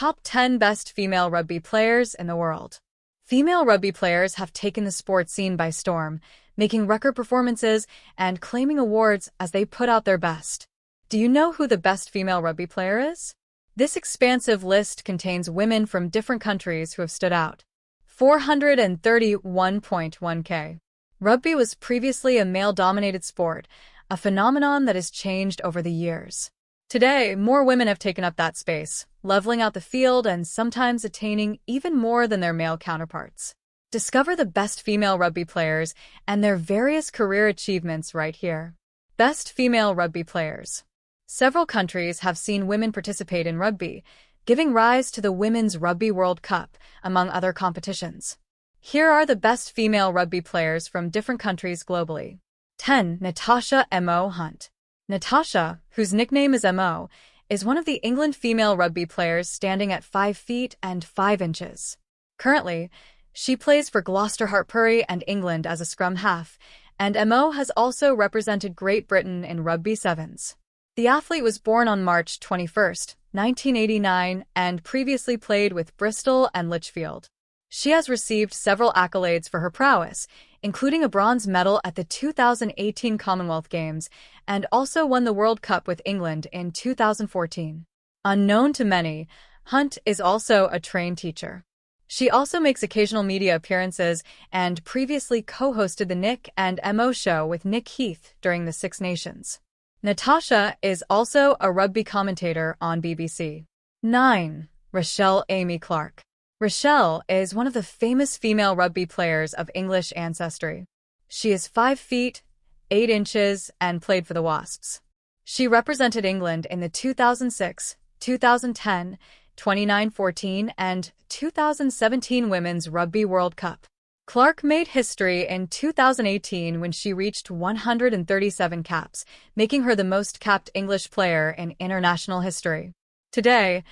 Top 10 Best Female Rugby Players in the World. Female rugby players have taken the sport scene by storm, making record performances and claiming awards as they put out their best. Do you know who the best female rugby player is? This expansive list contains women from different countries who have stood out. 431.1k. Rugby was previously a male-dominated sport, a phenomenon that has changed over the years. Today, more women have taken up that space, leveling out the field and sometimes attaining even more than their male counterparts. Discover the best female rugby players and their various career achievements right here. Best female rugby players. Several countries have seen women participate in rugby, giving rise to the Women's Rugby World Cup, among other competitions. Here are the best female rugby players from different countries globally. 10. Natasha M.O. Hunt. Natasha, whose nickname is M.O., is one of the England female rugby players standing at 5 feet and 5 inches. Currently, she plays for Gloucester Hartpury and England as a scrum half, and M.O. has also represented Great Britain in rugby sevens. The athlete was born on March 21, 1989, and previously played with Bristol and Lichfield. She has received several accolades for her prowess, including a bronze medal at the 2018 Commonwealth Games, and also won the World Cup with England in 2014. Unknown to many, Hunt is also a trained teacher. She also makes occasional media appearances and previously co-hosted the Nick and Mo show with Nick Heath during the Six Nations. Natasha is also a rugby commentator on BBC. 9. Rochelle Amy Clark. Rochelle is one of the famous female rugby players of English ancestry. She is 5 feet, 8 inches, and played for the Wasps. She represented England in the 2006, 2010, 2014, and 2017 Women's Rugby World Cup. Clark made history in 2018 when she reached 137 caps, making her the most capped English player in international history. Today,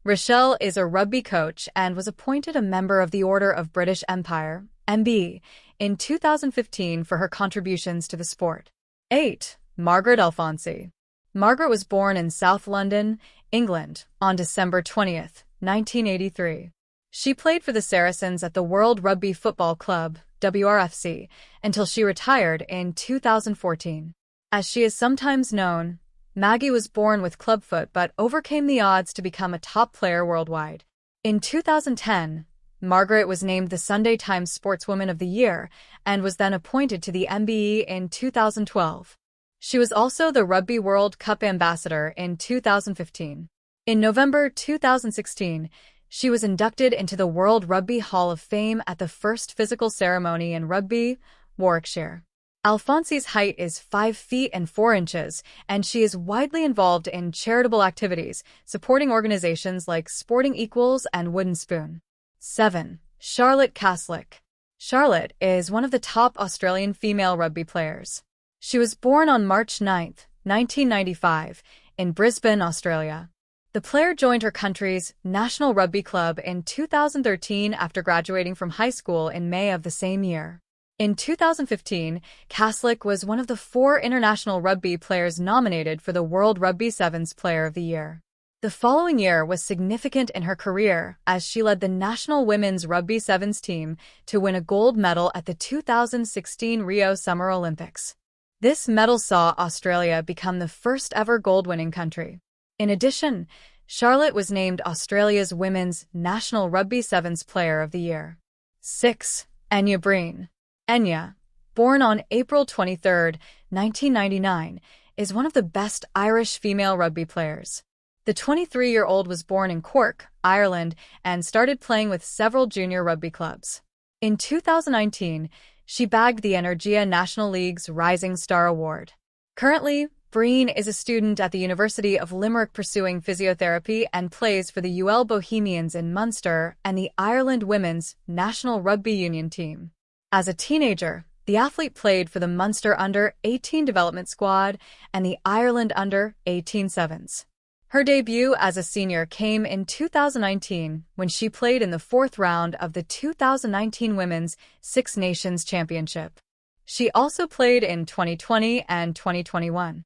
Rochelle is a rugby coach and was appointed a member of the Order of British Empire, MB, in 2015 for her contributions to the sport. 8. Margaret Alfonsi. Margaret was born in South London, England, on December 20, 1983. She played for the Saracens at the World Rugby Football Club, WRFC, until she retired in 2014. As she is sometimes known, Maggie was born with clubfoot but overcame the odds to become a top player worldwide. In 2010, Margaret was named the Sunday Times Sportswoman of the Year and was then appointed to the MBE in 2012. She was also the Rugby World Cup ambassador in 2015. In November 2016, she was inducted into the World Rugby Hall of Fame at the first physical ceremony in Rugby, Warwickshire. Alfonsi's height is 5 feet and 4 inches, and she is widely involved in charitable activities, supporting organizations like Sporting Equals and Wooden Spoon. 7. Charlotte Caslick. Charlotte is one of the top Australian female rugby players. She was born on March 9, 1995, in Brisbane, Australia. The player joined her country's National Rugby Club in 2013 after graduating from high school in May of the same year. In 2015, Caslick was one of the 4 international rugby players nominated for the World Rugby Sevens Player of the Year. The following year was significant in her career as she led the national women's rugby sevens team to win a gold medal at the 2016 Rio Summer Olympics. This medal saw Australia become the first ever gold-winning country. In addition, Charlotte was named Australia's Women's National Rugby Sevens Player of the Year. 6. Enya Breen. Enya, born on April 23, 1999, is one of the best Irish female rugby players. The 23-year-old was born in Cork, Ireland, and started playing with several junior rugby clubs. In 2019, she bagged the Energia National League's Rising Star Award. Currently, Breen is a student at the University of Limerick pursuing physiotherapy and plays for the UL Bohemians in Munster and the Ireland Women's National Rugby Union team. As a teenager, the athlete played for the Munster Under-18 development squad and the Ireland Under-18 Sevens. Her debut as a senior came in 2019 when she played in the 4th round of the 2019 Women's Six Nations Championship. She also played in 2020 and 2021.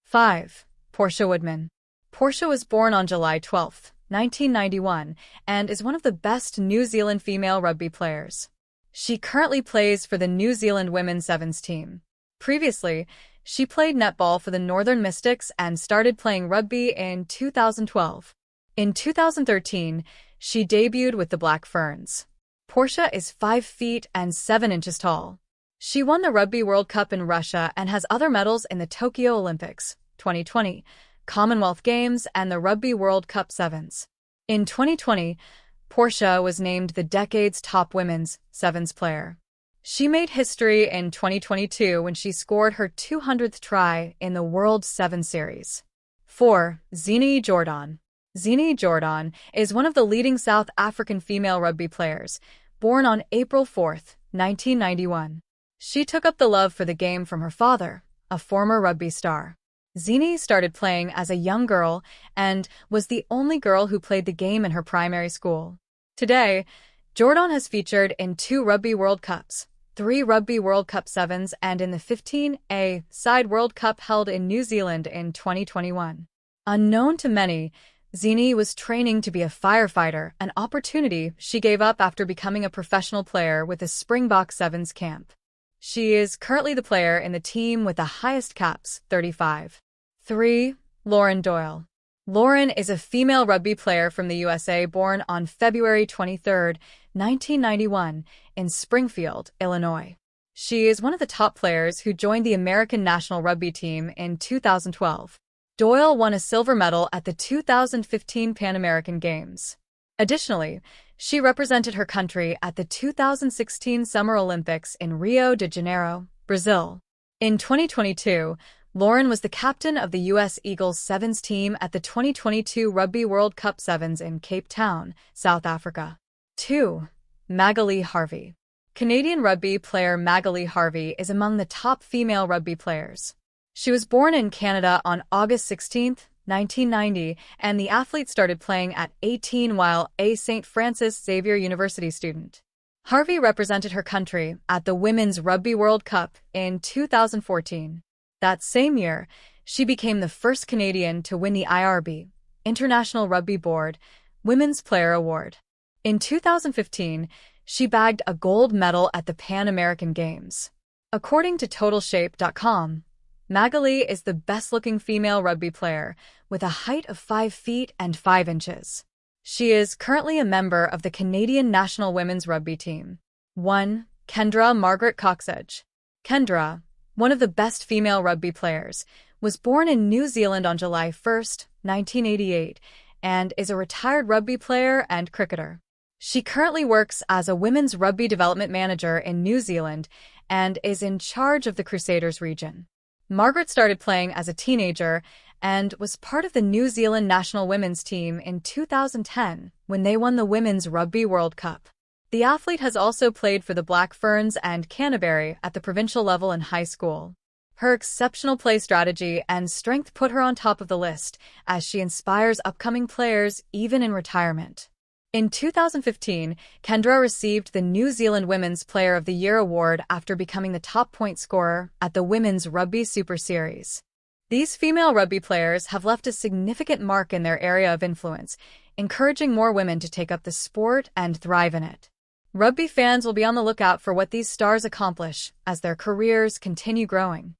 5. Portia Woodman. Portia was born on July 12, 1991, and is one of the best New Zealand female rugby players. She currently plays for the New Zealand women's sevens team. Previously, she played netball for the Northern Mystics and started playing rugby in 2012. In 2013, she debuted with the Black Ferns. Portia is 5 feet and 7 inches tall. She won the Rugby World Cup in Russia and has other medals in the Tokyo Olympics, 2020, Commonwealth Games, and the Rugby World Cup Sevens. In 2020, Portia was named the decade's top women's sevens player. She made history in 2022 when she scored her 200th try in the World Sevens Series. 4. Zini Jordan. Zini Jordan is one of the leading South African female rugby players, born on April 4, 1991. She took up the love for the game from her father, a former rugby star. Zini started playing as a young girl and was the only girl who played the game in her primary school. Today, Jordan has featured in 2 Rugby World Cups, 3 Rugby World Cup Sevens, and in the 15A-side World Cup held in New Zealand in 2021. Unknown to many, Zini was training to be a firefighter, an opportunity she gave up after becoming a professional player with the Springbok Sevens camp. She is currently the player in the team with the highest caps, 35. 3. Lauren Doyle. Lauren is a female rugby player from the USA born on February 23, 1991, in Springfield, Illinois. She is one of the top players who joined the American national rugby team in 2012. Doyle won a silver medal at the 2015 Pan American Games. Additionally, she represented her country at the 2016 Summer Olympics in Rio de Janeiro, Brazil. In 2022, Lauren was the captain of the U.S. Eagles Sevens team at the 2022 Rugby World Cup Sevens in Cape Town, South Africa. 2. Magali Harvey. Canadian rugby player Magali Harvey is among the top female rugby players. She was born in Canada on August 16, 1990, and the athlete started playing at 18 while a St. Francis Xavier University student. Harvey represented her country at the Women's Rugby World Cup in 2014. That same year, she became the first Canadian to win the IRB, International Rugby Board, Women's Player Award. In 2015, she bagged a gold medal at the Pan American Games. According to TotalShape.com, Magali is the best-looking female rugby player, with a height of 5 feet and 5 inches. She is currently a member of the Canadian national women's rugby team. 1. Kendra Margaret Coxedge. Kendra, one of the best female rugby players, was born in New Zealand on July 1, 1988, and is a retired rugby player and cricketer. She currently works as a women's rugby development manager in New Zealand and is in charge of the Crusaders region. Margaret started playing as a teenager and was part of the New Zealand national women's team in 2010 when they won the Women's Rugby World Cup. The athlete has also played for the Black Ferns and Canterbury at the provincial level in high school. Her exceptional play strategy and strength put her on top of the list as she inspires upcoming players even in retirement. In 2015, Kendra received the New Zealand Women's Player of the Year award after becoming the top point scorer at the Women's Rugby Super Series. These female rugby players have left a significant mark in their area of influence, encouraging more women to take up the sport and thrive in it. Rugby fans will be on the lookout for what these stars accomplish as their careers continue growing.